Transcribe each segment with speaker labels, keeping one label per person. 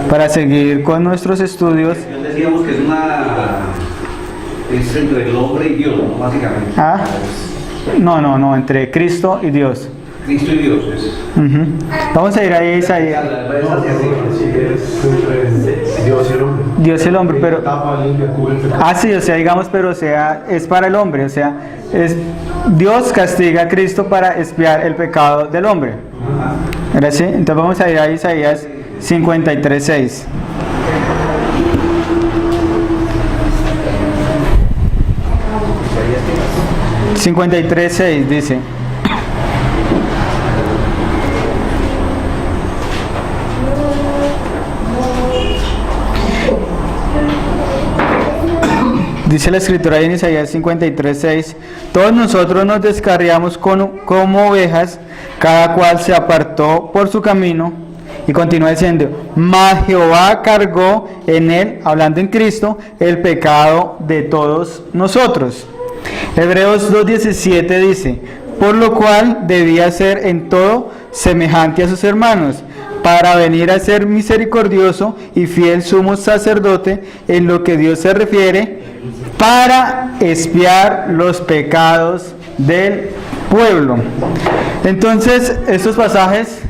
Speaker 1: para seguir con nuestros estudios.
Speaker 2: Decíamos que es entre el hombre y Dios, ¿no? Básicamente.
Speaker 1: No, entre Cristo y Dios.
Speaker 2: Cristo y Dios.
Speaker 1: Vamos a ir ahí a Isaías.
Speaker 3: Dios y el hombre.
Speaker 1: Dios y el hombre, pero sí, o sea, digamos, pero o sea, es para el hombre, o sea, es Dios castiga a Cristo para expiar el pecado del hombre. ¿Ahora sí? Entonces vamos a ir a Isaías 53:6. Dice: dice la escritura en Isaías 53:6: todos nosotros nos descarriamos como ovejas, cada cual se apartó por su camino. Y continúa diciendo: mas Jehová cargó en él, hablando en Cristo, el pecado de todos nosotros. Hebreos 2:17 dice: por lo cual debía ser en todo semejante a sus hermanos, para venir a ser misericordioso y fiel sumo sacerdote en lo que Dios se refiere, para expiar los pecados del pueblo. Entonces, estos pasajes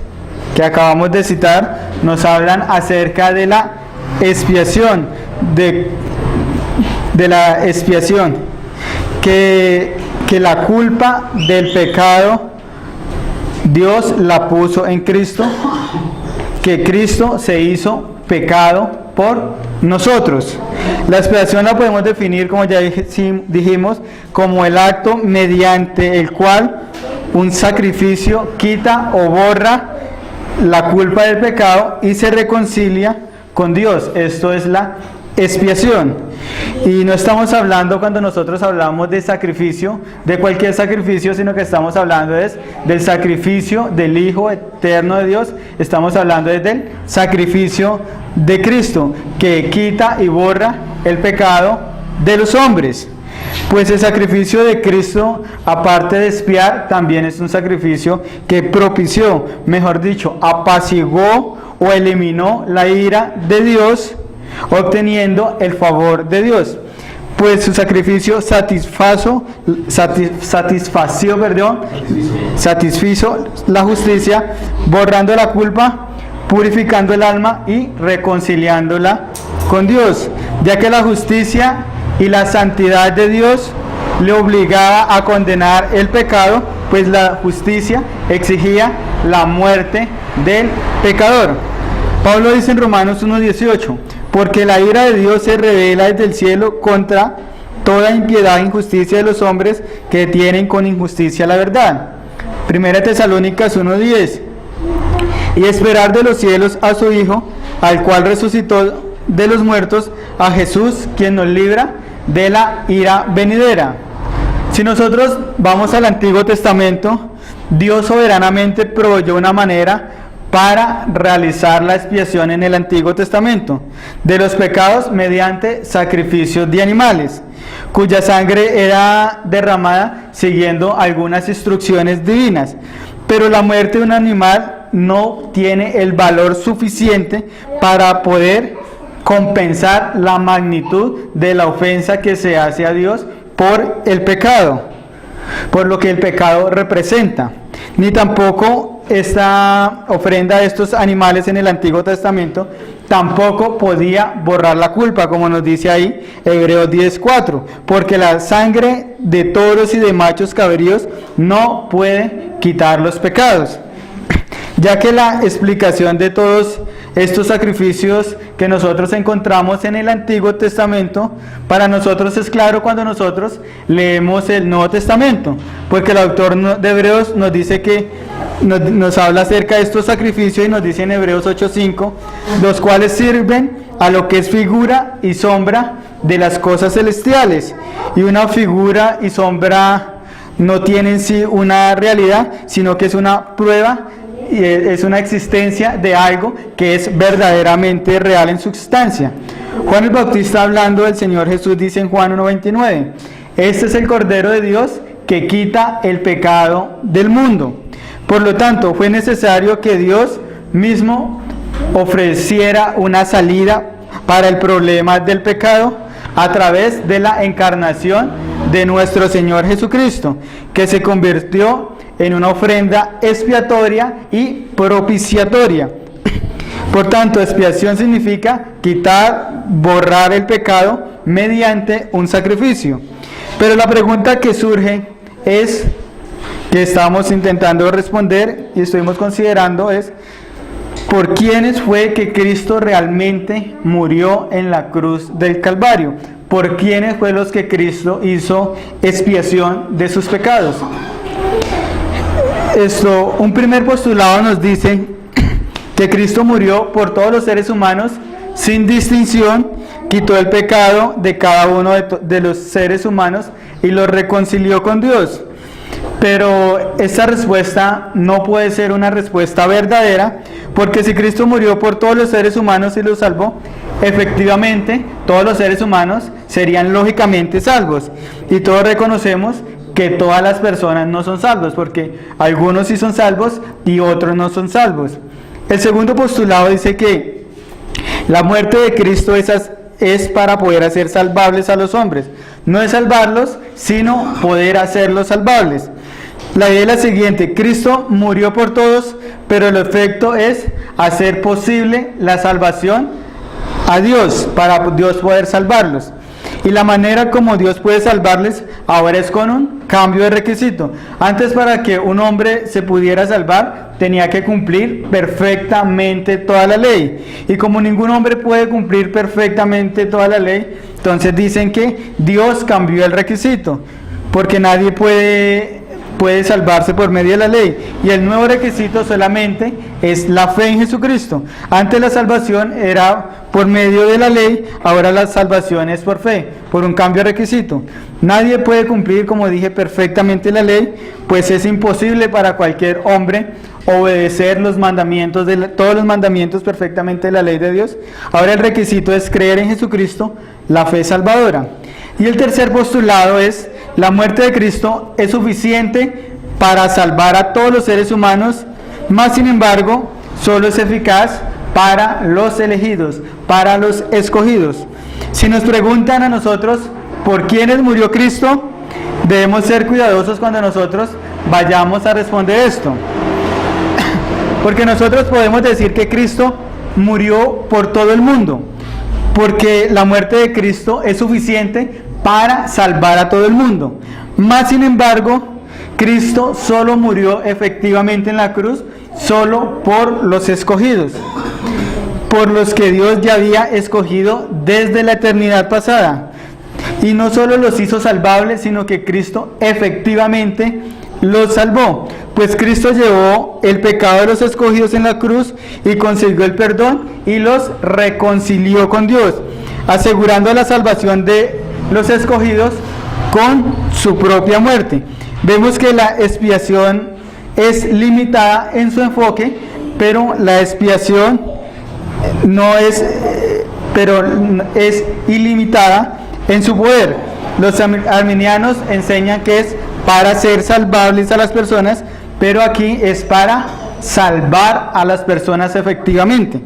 Speaker 1: que acabamos de citar nos hablan acerca de la expiación, de la expiación, que la culpa del pecado Dios la puso en Cristo, que Cristo se hizo pecado por nosotros. La expiación la podemos definir, como ya dijimos, como el acto mediante el cual un sacrificio quita o borra la culpa del pecado y se reconcilia con Dios. Esto es la expiación. Y no estamos hablando, cuando nosotros hablamos de sacrificio, de cualquier sacrificio, sino que estamos hablando del sacrificio del Hijo eterno de Dios. Estamos hablando del sacrificio de Cristo, que quita y borra el pecado de los hombres. Pues el sacrificio de Cristo, aparte de expiar, también es un sacrificio que propició, mejor dicho, apaciguó o eliminó la ira de Dios, obteniendo el favor de Dios. Pues su sacrificio satisfizo la justicia, borrando la culpa, purificando el alma y reconciliándola con Dios, ya que la justicia y la santidad de Dios le obligaba a condenar el pecado, pues la justicia exigía la muerte del pecador. Pablo dice en Romanos 1:18: porque la ira de Dios se revela desde el cielo contra toda impiedad e injusticia de los hombres que detienen con injusticia la verdad. Primera Tesalónicas 1:10: y esperar de los cielos a su Hijo, al cual resucitó de los muertos, a Jesús, quien nos libra de la ira venidera. Si nosotros vamos al Antiguo Testamento, Dios soberanamente proveyó una manera para realizar la expiación en el Antiguo Testamento de los pecados mediante sacrificios de animales, cuya sangre era derramada siguiendo algunas instrucciones divinas. Pero la muerte de un animal no tiene el valor suficiente para poder compensar la magnitud de la ofensa que se hace a Dios por el pecado, por lo que el pecado representa. Ni tampoco esta ofrenda de estos animales en el Antiguo Testamento tampoco podía borrar la culpa, como nos dice ahí Hebreos 10:4, porque la sangre de toros y de machos cabríos no puede quitar los pecados. Ya que la explicación de todos estos sacrificios que nosotros encontramos en el Antiguo Testamento, para nosotros es claro cuando nosotros leemos el Nuevo Testamento, porque el autor de Hebreos nos dice que nos habla acerca de estos sacrificios y nos dice en Hebreos 8:5, los cuales sirven a lo que es figura y sombra de las cosas celestiales. Y una figura y sombra no tienen en sí una realidad, sino que es una prueba y es una existencia de algo que es verdaderamente real en su sustancia. Juan el Bautista, hablando del Señor Jesús, dice en Juan 1:29, este es el Cordero de Dios que quita el pecado del mundo. Por lo tanto, fue necesario que Dios mismo ofreciera una salida para el problema del pecado a través de la encarnación de nuestro Señor Jesucristo, que se convirtió en una ofrenda expiatoria y propiciatoria. Por tanto, expiación significa quitar, borrar el pecado mediante un sacrificio. Pero la pregunta que surge es, que estamos intentando responder y estuvimos considerando es, ¿por quiénes fue que Cristo realmente murió en la cruz del Calvario? ¿Por quiénes fue los que Cristo hizo expiación de sus pecados? Un primer postulado nos dice que Cristo murió por todos los seres humanos sin distinción, quitó el pecado de cada uno de los seres humanos y los reconcilió con Dios. Pero esta respuesta no puede ser una respuesta verdadera, porque si Cristo murió por todos los seres humanos y los salvó, efectivamente todos los seres humanos serían lógicamente salvos. Y todos reconocemos que todas las personas no son salvos, porque algunos sí son salvos y otros no son salvos. El segundo postulado dice que la muerte de Cristo es para poder hacer salvables a los hombres. No es salvarlos, sino poder hacerlos salvables. La idea es la siguiente: Cristo murió por todos, pero el efecto es hacer posible la salvación a Dios, para Dios poder salvarlos. Y la manera como Dios puede salvarles ahora es con un cambio de requisito. Antes, para que un hombre se pudiera salvar, tenía que cumplir perfectamente toda la ley. Y como ningún hombre puede cumplir perfectamente toda la ley, entonces dicen que Dios cambió el requisito, porque nadie puede salvarse por medio de la ley, y el nuevo requisito solamente es la fe en Jesucristo. Antes la salvación era por medio de la ley, ahora la salvación es por fe, por un cambio de requisito. Nadie puede cumplir, como dije, perfectamente la ley, pues es imposible para cualquier hombre obedecer los mandamientos todos los mandamientos perfectamente de la ley de Dios. Ahora el requisito es creer en Jesucristo, la fe salvadora. Y el tercer postulado es: la muerte de Cristo es suficiente para salvar a todos los seres humanos, mas sin embargo solo es eficaz para los elegidos, para los escogidos. Si nos preguntan a nosotros por quiénes murió Cristo, debemos ser cuidadosos cuando nosotros vayamos a responder esto, porque nosotros podemos decir que Cristo murió por todo el mundo, porque la muerte de Cristo es suficiente para salvar a todo el mundo. Mas sin embargo, Cristo solo murió efectivamente en la cruz solo por los escogidos, por los que Dios ya había escogido desde la eternidad pasada. Y no solo los hizo salvables, sino que Cristo efectivamente los salvó, pues Cristo llevó el pecado de los escogidos en la cruz y consiguió el perdón y los reconcilió con Dios, asegurando la salvación de los escogidos con su propia muerte. Vemos que la expiación es limitada en su enfoque, pero la expiación es ilimitada en su poder. Los arminianos enseñan que es para ser salvables a las personas, pero aquí es para salvar a las personas efectivamente.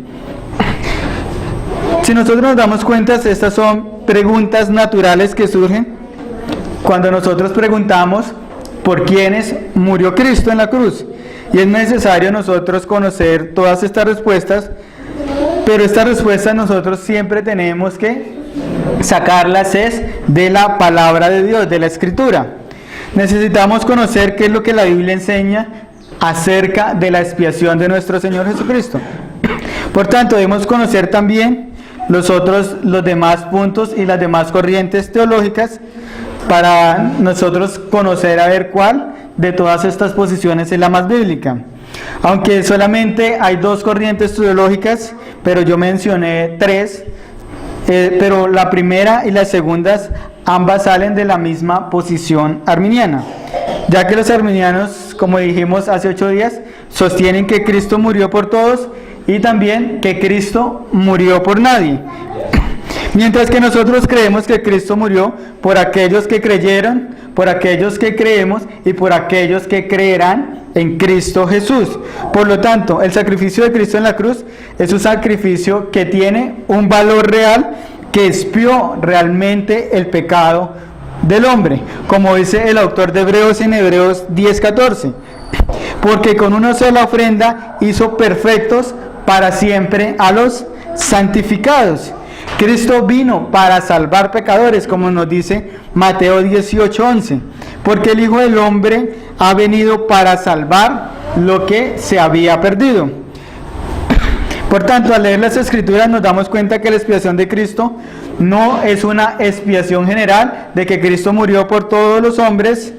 Speaker 1: Si nosotros nos damos cuenta, estas son preguntas naturales que surgen cuando nosotros preguntamos por quiénes murió Cristo en la cruz. Y es necesario nosotros conocer todas estas respuestas, pero estas respuestas nosotros siempre tenemos que sacarlas de la palabra de Dios, de la Escritura. Necesitamos conocer qué es lo que la Biblia enseña acerca de la expiación de nuestro Señor Jesucristo. Por tanto, debemos conocer también los demás puntos y las demás corrientes teológicas para nosotros conocer a ver cuál de todas estas posiciones es la más bíblica. Aunque solamente hay dos corrientes teológicas, pero yo mencioné tres, pero la primera y la segunda ambas salen de la misma posición arminiana, ya que los arminianos, como dijimos hace 8 días, sostienen que Cristo murió por todos y también que Cristo murió por nadie. Mientras que nosotros creemos que Cristo murió por aquellos que creyeron, por aquellos que creemos y por aquellos que creerán en Cristo Jesús. Por lo tanto, el sacrificio de Cristo en la cruz es un sacrificio que tiene un valor real, que expió realmente el pecado del hombre, como dice el autor de Hebreos en Hebreos 10:14, porque con una sola ofrenda hizo perfectos para siempre a los santificados. Cristo vino para salvar pecadores, como nos dice Mateo 18:11, porque el Hijo del Hombre ha venido para salvar lo que se había perdido. Por tanto, al leer las Escrituras nos damos cuenta que la expiación de Cristo no es una expiación general, de que Cristo murió por todos los hombres,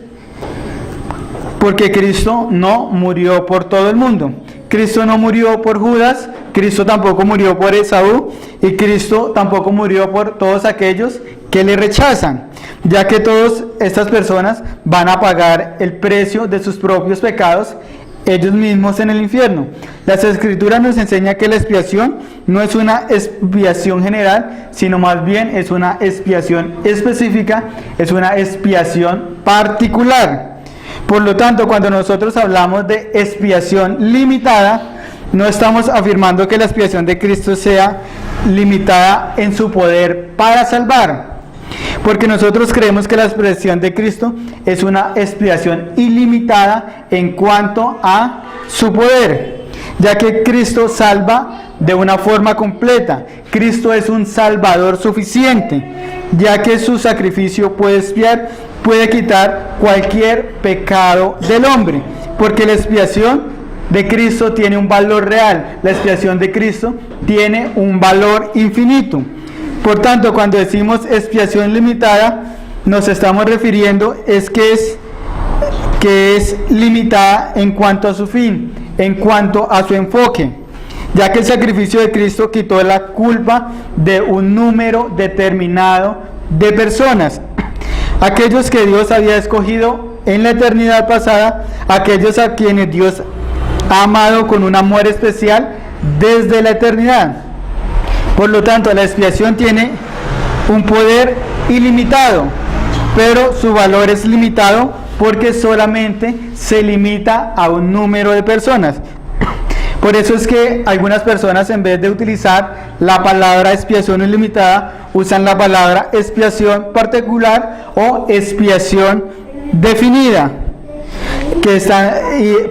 Speaker 1: porque Cristo no murió por todo el mundo. Cristo no murió por Judas, Cristo tampoco murió por Esaú, y Cristo tampoco murió por todos aquellos que le rechazan, ya que todas estas personas van a pagar el precio de sus propios pecados ellos mismos en el infierno. Las Escrituras nos enseñan que la expiación no es una expiación general, sino más bien es una expiación específica, es una expiación particular. Por lo tanto, cuando nosotros hablamos de expiación limitada, no estamos afirmando que la expiación de Cristo sea limitada en su poder para salvar, porque nosotros creemos que la expiación de Cristo es una expiación ilimitada en cuanto a su poder, ya que Cristo salva de una forma completa. Cristo es un salvador suficiente, ya que su sacrificio puede expiar, puede quitar cualquier pecado del hombre, porque la expiación de Cristo tiene un valor real, la expiación de Cristo tiene un valor infinito. Por tanto, cuando decimos expiación limitada, nos estamos refiriendo que es limitada en cuanto a su fin, en cuanto a su enfoque, ya que el sacrificio de Cristo quitó la culpa de un número determinado de personas, aquellos que Dios había escogido en la eternidad pasada, aquellos a quienes Dios ha amado con un amor especial desde la eternidad. Por lo tanto, la expiación tiene un poder ilimitado, pero su valor es limitado porque solamente se limita a un número de personas. Por eso es que algunas personas, en vez de utilizar la palabra expiación ilimitada, usan la palabra expiación particular o expiación definida,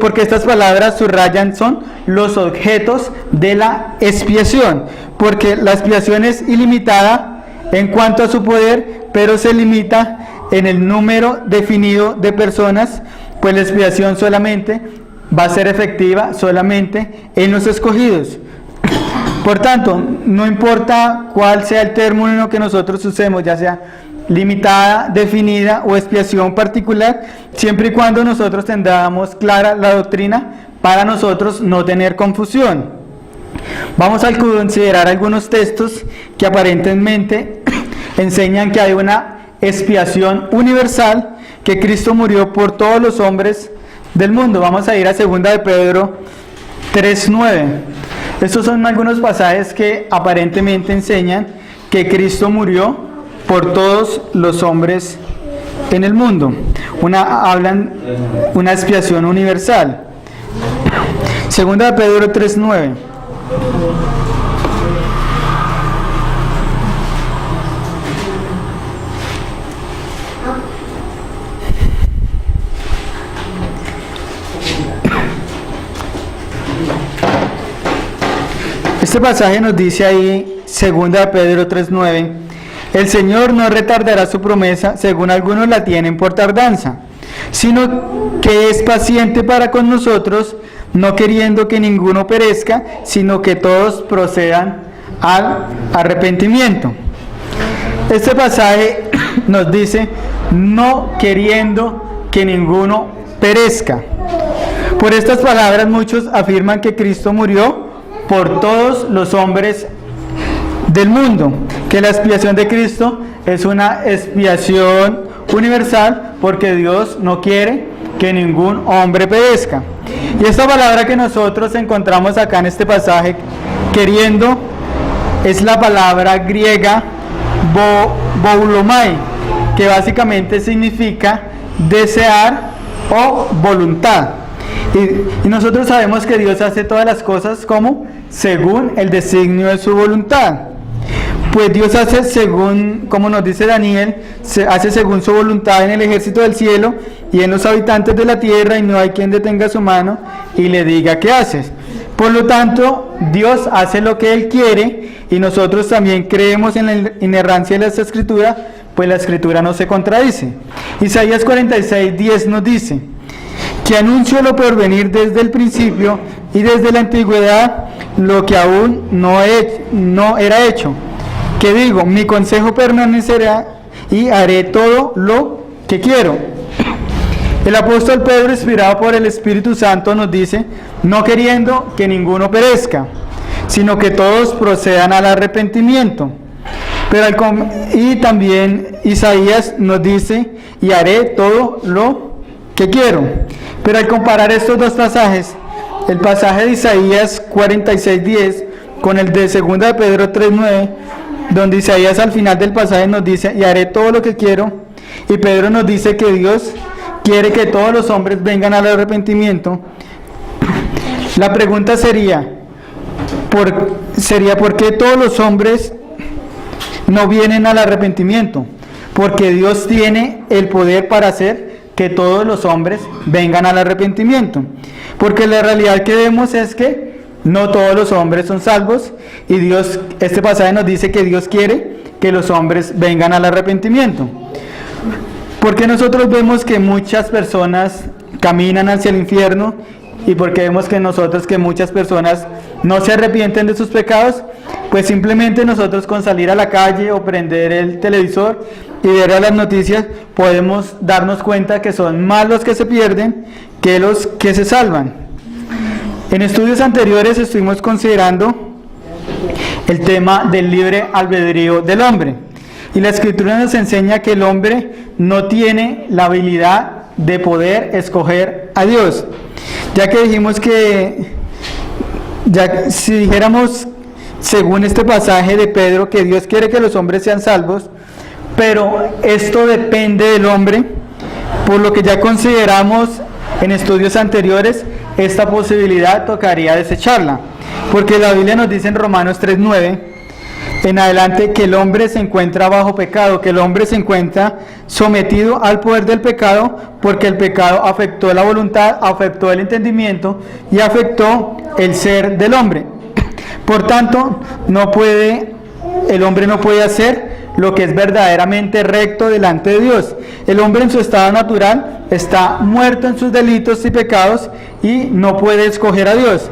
Speaker 1: porque estas palabras subrayan son los objetos de la expiación, porque la expiación es ilimitada en cuanto a su poder, pero se limita en el número definido de personas, pues la expiación solamente va a ser efectiva solamente en los escogidos. Por tanto, no importa cuál sea el término que nosotros usemos, ya sea limitada, definida o expiación particular, siempre y cuando nosotros tengamos clara la doctrina para nosotros no tener confusión. Vamos a considerar algunos textos que aparentemente enseñan que hay una expiación universal, que Cristo murió por todos los hombres del mundo. Vamos a ir a 2 de Pedro 3:9. Estos son algunos pasajes que aparentemente enseñan que Cristo murió por todos los hombres en el mundo. Hablan una expiación universal. 2 de Pedro 3:9. Este pasaje nos dice ahí, 2 de Pedro 3:9, el Señor no retardará su promesa, según algunos la tienen por tardanza, sino que es paciente para con nosotros, no queriendo que ninguno perezca, sino que todos procedan al arrepentimiento. Este pasaje nos dice, no queriendo que ninguno perezca. Por estas palabras muchos afirman que Cristo murió por todos los hombres del mundo, que la expiación de Cristo es una expiación universal porque Dios no quiere que ningún hombre perezca. Y esta palabra que nosotros encontramos acá en este pasaje, queriendo, es la palabra griega boulomai, que básicamente significa desear o voluntad. Y nosotros sabemos que Dios hace todas las cosas como según el designio de su voluntad. Pues Dios hace según, como nos dice Daniel, hace según su voluntad en el ejército del cielo y en los habitantes de la tierra, y no hay quien detenga su mano y le diga qué haces. Por lo tanto, Dios hace lo que Él quiere, y nosotros también creemos en la inerrancia de las Escrituras, pues la Escritura no se contradice. Isaías 46:10 nos dice: que anunció lo por venir desde el principio y desde la antigüedad, lo que aún no era hecho. Que digo, mi consejo permanecerá y haré todo lo que quiero. El apóstol Pedro, inspirado por el Espíritu Santo, nos dice: no queriendo que ninguno perezca, sino que todos procedan al arrepentimiento. Y también Isaías nos dice: y haré todo lo que quiero. Pero al comparar estos dos pasajes, el pasaje de Isaías 46:10 con el de 2 de Pedro 3:9, donde Isaías al final del pasaje nos dice: y haré todo lo que quiero, y Pedro nos dice que Dios quiere que todos los hombres vengan al arrepentimiento, la pregunta sería ¿por qué todos los hombres no vienen al arrepentimiento? Porque Dios tiene el poder para hacer que todos los hombres vengan al arrepentimiento. Porque la realidad que vemos es que no todos los hombres son salvos, y Dios, este pasaje nos dice que Dios quiere que los hombres vengan al arrepentimiento. Porque nosotros vemos que muchas personas caminan hacia el infierno, y porque vemos que muchas personas no se arrepienten de sus pecados, pues simplemente nosotros con salir a la calle o prender el televisor y ver a las noticias podemos darnos cuenta que son más los que se pierden que los que se salvan. En estudios anteriores estuvimos considerando el tema del libre albedrío del hombre, y la Escritura nos enseña que el hombre no tiene la habilidad de poder escoger a Dios, ya que dijimos que si dijéramos según este pasaje de Pedro que Dios quiere que los hombres sean salvos, pero esto depende del hombre, por lo que ya consideramos en estudios anteriores, esta posibilidad tocaría desecharla, porque la Biblia nos dice en Romanos 3:9 en adelante que el hombre se encuentra bajo pecado, que el hombre se encuentra sometido al poder del pecado, porque el pecado afectó la voluntad, afectó el entendimiento y afectó el ser del hombre. Por tanto, el hombre no puede hacer lo que es verdaderamente recto delante de Dios. El hombre en su estado natural está muerto en sus delitos y pecados y no puede escoger a Dios.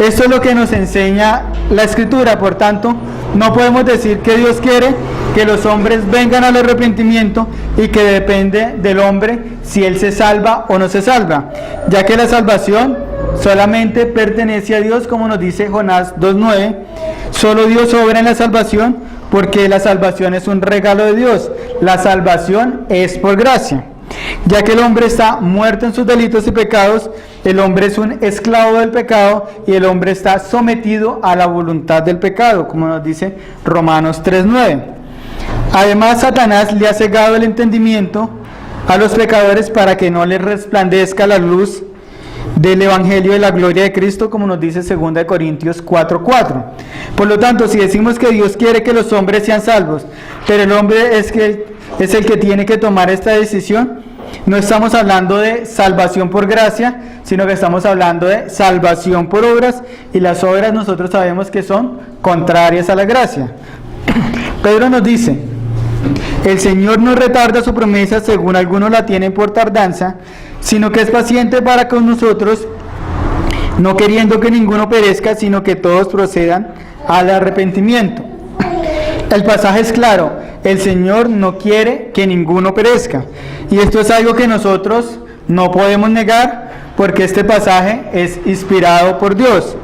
Speaker 1: Esto es lo que nos enseña la Escritura. Por tanto, no podemos decir que Dios quiere que los hombres vengan al arrepentimiento y que depende del hombre si él se salva o no se salva, ya que la salvación solamente pertenece a Dios, como nos dice Jonás 2:9. Solo Dios obra en la salvación, porque la salvación es un regalo de Dios. La salvación es por gracia. Ya que el hombre está muerto en sus delitos y pecados, el hombre es un esclavo del pecado y el hombre está sometido a la voluntad del pecado, como nos dice Romanos 3:9. Además, Satanás le ha cegado el entendimiento a los pecadores para que no les resplandezca la luz del Evangelio de la gloria de Cristo, como nos dice 2 Corintios 4:4. Por lo tanto, si decimos que Dios quiere que los hombres sean salvos, pero el hombre es el que tiene que tomar esta decisión, no estamos hablando de salvación por gracia, sino que estamos hablando de salvación por obras, y las obras nosotros sabemos que son contrarias a la gracia. Pedro nos dice: el Señor no retarda su promesa, según algunos la tienen por tardanza, sino que es paciente para con nosotros, no queriendo que ninguno perezca, sino que todos procedan al arrepentimiento. El pasaje es claro: el Señor no quiere que ninguno perezca, y esto es algo que nosotros no podemos negar, porque este pasaje es inspirado por Dios.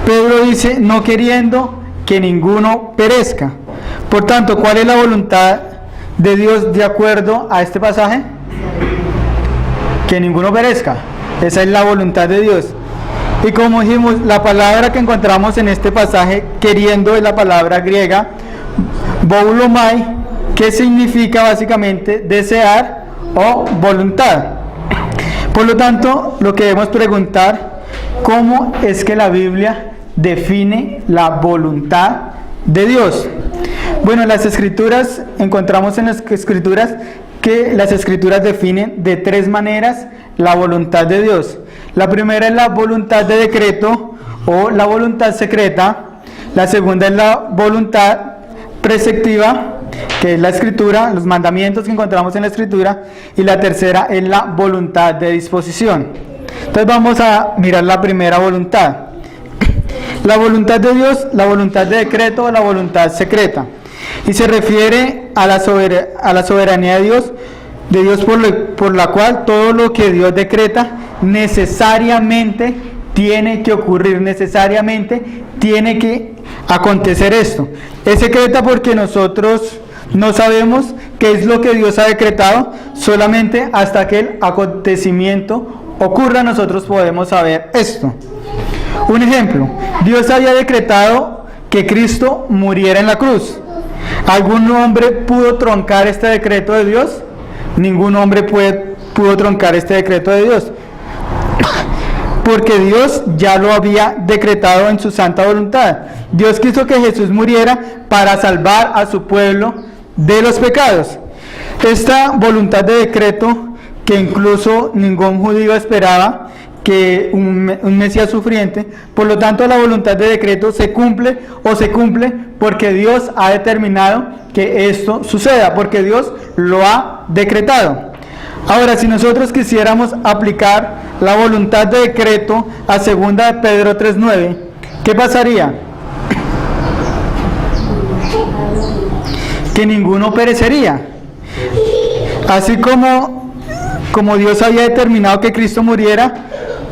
Speaker 1: Pedro dice: no queriendo que ninguno perezca. Por tanto, ¿cuál es la voluntad de Dios de acuerdo a este pasaje? Que ninguno perezca. Esa es la voluntad de Dios. Y como dijimos, la palabra que encontramos en este pasaje, queriendo, es la palabra griega boulomai, que significa básicamente desear o voluntad. Por lo tanto, lo que debemos preguntar, ¿cómo es que la Biblia define la voluntad de Dios? Bueno, las escrituras, encontramos en las escrituras que las escrituras definen de tres maneras la voluntad de Dios. La primera es la voluntad de decreto o la voluntad secreta. La segunda es la voluntad preceptiva, que es la escritura, los mandamientos que encontramos en la escritura. Y la tercera es la voluntad de disposición. Entonces vamos a mirar la primera voluntad. La voluntad de Dios, la voluntad de decreto o la voluntad secreta. Y se refiere a la soberanía de Dios por la cual todo lo que Dios decreta necesariamente tiene que ocurrir, necesariamente tiene que acontecer esto. Es secreta porque nosotros no sabemos qué es lo que Dios ha decretado, solamente hasta que el acontecimiento ocurra nosotros podemos saber esto. Un ejemplo, Dios había decretado que Cristo muriera en la cruz. ¿Algún hombre pudo troncar este decreto de Dios? Ningún hombre pudo troncar este decreto de Dios, porque Dios ya lo había decretado en su santa voluntad. Dios quiso que Jesús muriera para salvar a su pueblo de los pecados. Esta voluntad de decreto, que incluso ningún judío esperaba, que un Mesías sufriente, por lo tanto la voluntad de decreto se cumple porque Dios ha determinado que esto suceda, porque Dios lo ha decretado. Ahora, si nosotros quisiéramos aplicar la voluntad de decreto a 2 de Pedro 3:9, ¿qué pasaría? Que ninguno perecería. Así como Dios había determinado que Cristo muriera,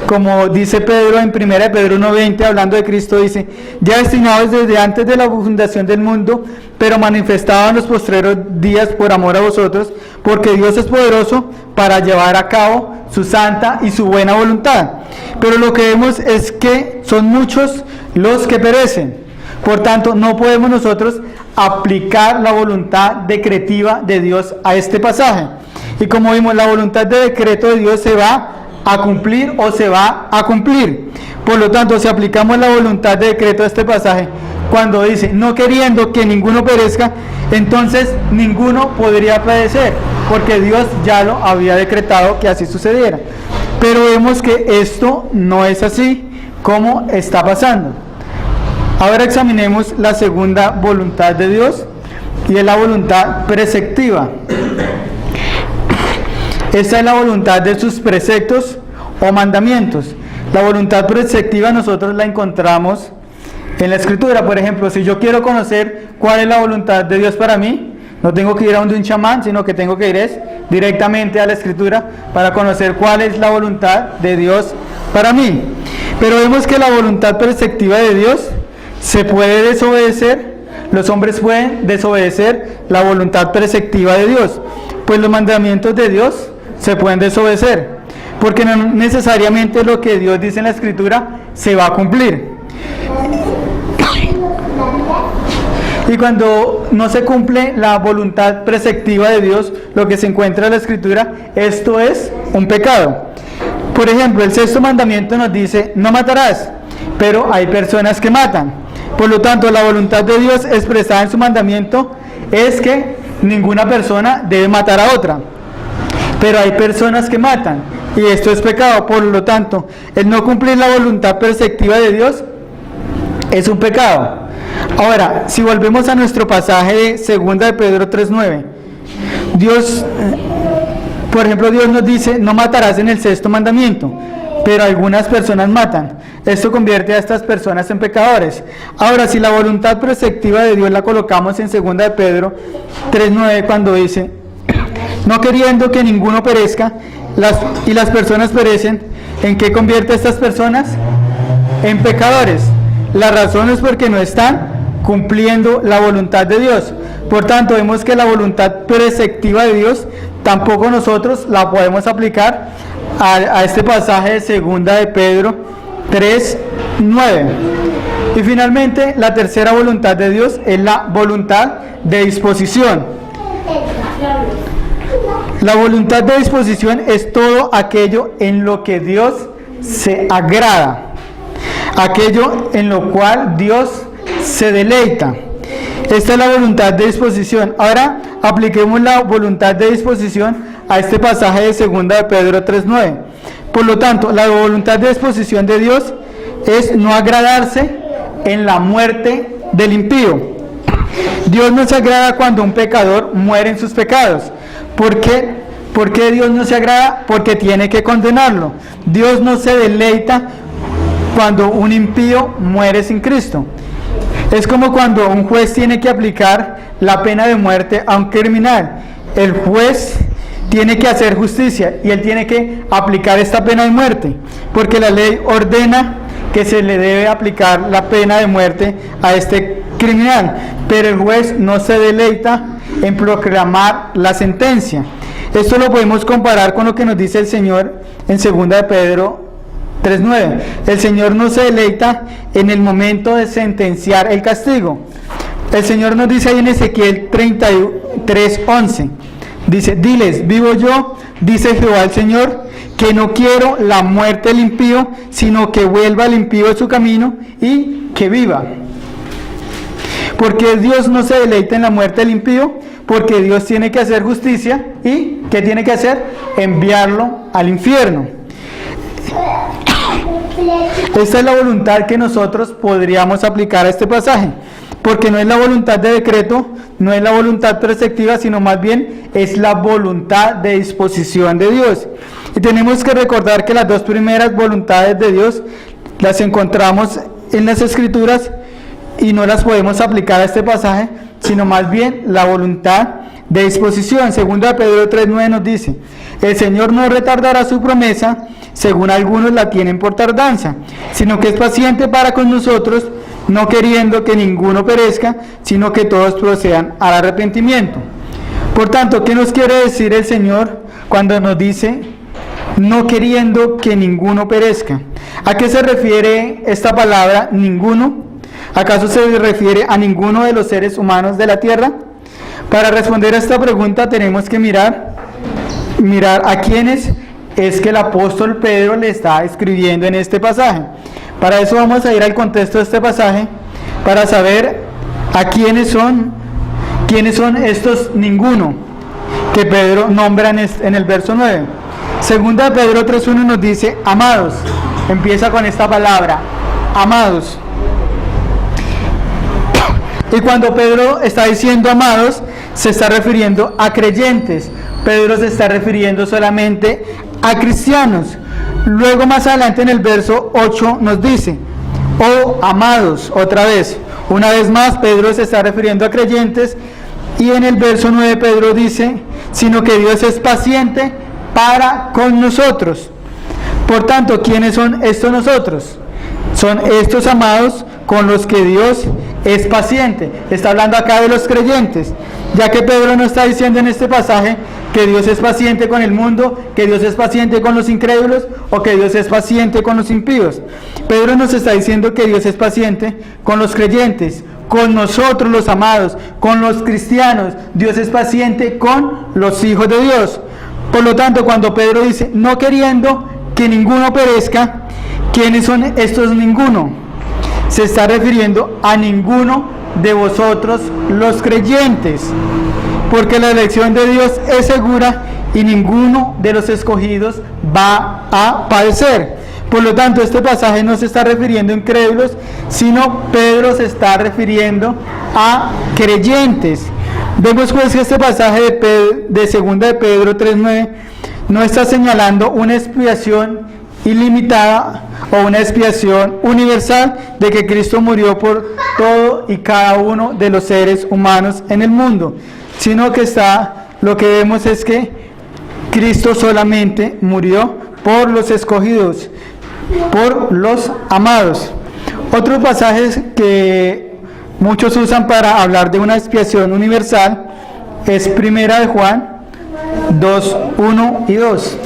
Speaker 1: como dice Pedro en 1 de Pedro 1:20, hablando de Cristo, dice: ya destinados desde antes de la fundación del mundo, pero manifestado en los postreros días por amor a vosotros, porque Dios es poderoso para llevar a cabo su santa y su buena voluntad. Pero lo que vemos es que son muchos los que perecen. Por tanto, no podemos nosotros aplicar la voluntad decretiva de Dios a este pasaje. Y como vimos, la voluntad de decreto de Dios se va a cumplir o se va a cumplir. Por lo tanto, si aplicamos la voluntad de decreto a este pasaje, cuando dice no queriendo que ninguno perezca, entonces ninguno podría perecer, porque Dios ya lo había decretado que así sucediera. Pero vemos que esto no es así como está pasando. Ahora examinemos la segunda voluntad de Dios, y es la voluntad preceptiva. Esta es la voluntad de sus preceptos o mandamientos. La voluntad preceptiva nosotros la encontramos en la escritura. Por ejemplo, si yo quiero conocer cuál es la voluntad de Dios para mí, no tengo que ir a donde un chamán, sino que tengo que ir directamente a la escritura para conocer cuál es la voluntad de Dios para mí. Pero vemos que la voluntad preceptiva de Dios se puede desobedecer. Los hombres pueden desobedecer la voluntad preceptiva de Dios, pues los mandamientos de Dios se pueden desobedecer, porque no necesariamente lo que Dios dice en la escritura se va a cumplir. Y cuando no se cumple la voluntad preceptiva de Dios, lo que se encuentra en la escritura, esto es un pecado. Por ejemplo, el 6º mandamiento nos dice: no matarás, pero hay personas que matan. Por lo tanto, la voluntad de Dios expresada en su mandamiento es que ninguna persona debe matar a otra. Pero hay personas que matan, y esto es pecado. Por lo tanto, el no cumplir la voluntad preceptiva de Dios es un pecado. Ahora, si volvemos a nuestro pasaje de 2 de Pedro 3:9, Dios, por ejemplo, Dios nos dice: no matarás en el 6º mandamiento, pero algunas personas matan. Esto convierte a estas personas en pecadores. Ahora, si la voluntad preceptiva de Dios la colocamos en 2 de Pedro 3:9, cuando dice: no queriendo que ninguno perezca, y las personas perecen, ¿en qué convierte a estas personas? En pecadores. La razón es porque no están cumpliendo la voluntad de Dios. Por tanto, vemos que la voluntad preceptiva de Dios tampoco nosotros la podemos aplicar a este pasaje de 2 de Pedro 3:9. Y finalmente, la tercera voluntad de Dios es la voluntad de disposición. La voluntad de disposición es todo aquello en lo que Dios se agrada, aquello en lo cual Dios se deleita. Esta es la voluntad de disposición. Ahora apliquemos la voluntad de disposición a este pasaje de 2 de Pedro 3:9. Por lo tanto, la voluntad de disposición de Dios es no agradarse en la muerte del impío. Dios no se agrada cuando un pecador muere en sus pecados. ¿Por qué? ¿Por qué Dios no se agrada? Porque tiene que condenarlo. Dios no se deleita cuando un impío muere sin Cristo. Es como cuando un juez tiene que aplicar la pena de muerte a un criminal. El juez tiene que hacer justicia y él tiene que aplicar esta pena de muerte, porque la ley ordena que se le debe aplicar la pena de muerte a este criminal, pero el juez no se deleita en proclamar la sentencia. Esto lo podemos comparar con lo que nos dice el Señor en 2 de Pedro 3:9. El Señor no se deleita en el momento de sentenciar el castigo. El Señor nos dice ahí en Ezequiel 33:11, dice: diles, vivo yo, dice Jehová el Señor, que no quiero la muerte del impío, sino que vuelva el impío de su camino y que viva. Porque Dios no se deleita en la muerte del impío, porque Dios tiene que hacer justicia y ¿qué tiene que hacer? Enviarlo al infierno. Esta es la voluntad que nosotros podríamos aplicar a este pasaje, porque no es la voluntad de decreto, no es la voluntad preceptiva, sino más bien es la voluntad de disposición de Dios. Y tenemos que recordar que las dos primeras voluntades de Dios las encontramos en las Escrituras y no las podemos aplicar a este pasaje, sino más bien la voluntad de disposición. 2 de Pedro 3:9 nos dice: el Señor no retardará su promesa, según algunos la tienen por tardanza, sino que es paciente para con nosotros, no queriendo que ninguno perezca, sino que todos procedan al arrepentimiento. Por tanto, ¿qué nos quiere decir el Señor cuando nos dice no queriendo que ninguno perezca? ¿A qué se refiere esta palabra ninguno? ¿Acaso se refiere a ninguno de los seres humanos de la tierra? Para responder a esta pregunta tenemos que mirar a quiénes es que el apóstol Pedro le está escribiendo en este pasaje. Para eso vamos a ir al contexto de este pasaje, para saber a quiénes son estos ninguno que Pedro nombra en el verso 9. Segunda de Pedro 3:1 nos dice amados. Empieza con esta palabra, amados. Y cuando Pedro está diciendo amados, se está refiriendo a creyentes. Pedro se está refiriendo solamente a cristianos. Luego más adelante en el verso 8 nos dice, oh amados, otra vez. Una vez más Pedro se está refiriendo a creyentes. Y en el verso 9 Pedro dice, sino que Dios es paciente para con nosotros. Por tanto, ¿quiénes son estos nosotros? Son estos amados con los que Dios es paciente. Está hablando acá de los creyentes, ya que Pedro no está diciendo en este pasaje que Dios es paciente con el mundo, que Dios es paciente con los incrédulos o que Dios es paciente con los impíos. Pedro nos está diciendo que Dios es paciente con los creyentes, con nosotros los amados, con los cristianos. Dios es paciente con los hijos de Dios. Por lo tanto, cuando Pedro dice no queriendo que ninguno perezca, ¿quiénes son estos ninguno? Se está refiriendo a ninguno de vosotros los creyentes, porque la elección de Dios es segura y ninguno de los escogidos va a padecer. Por lo tanto, este pasaje no se está refiriendo a incrédulos, sino Pedro se está refiriendo a creyentes. Vemos pues que este pasaje de 2 de Pedro 3:9 no está señalando una expiación ilimitada o una expiación universal de que Cristo murió por todo y cada uno de los seres humanos en el mundo, sino que lo que vemos es que Cristo solamente murió por los escogidos, por los amados. Otros pasajes que muchos usan para hablar de una expiación universal es 1 de Juan 2:1 y 2.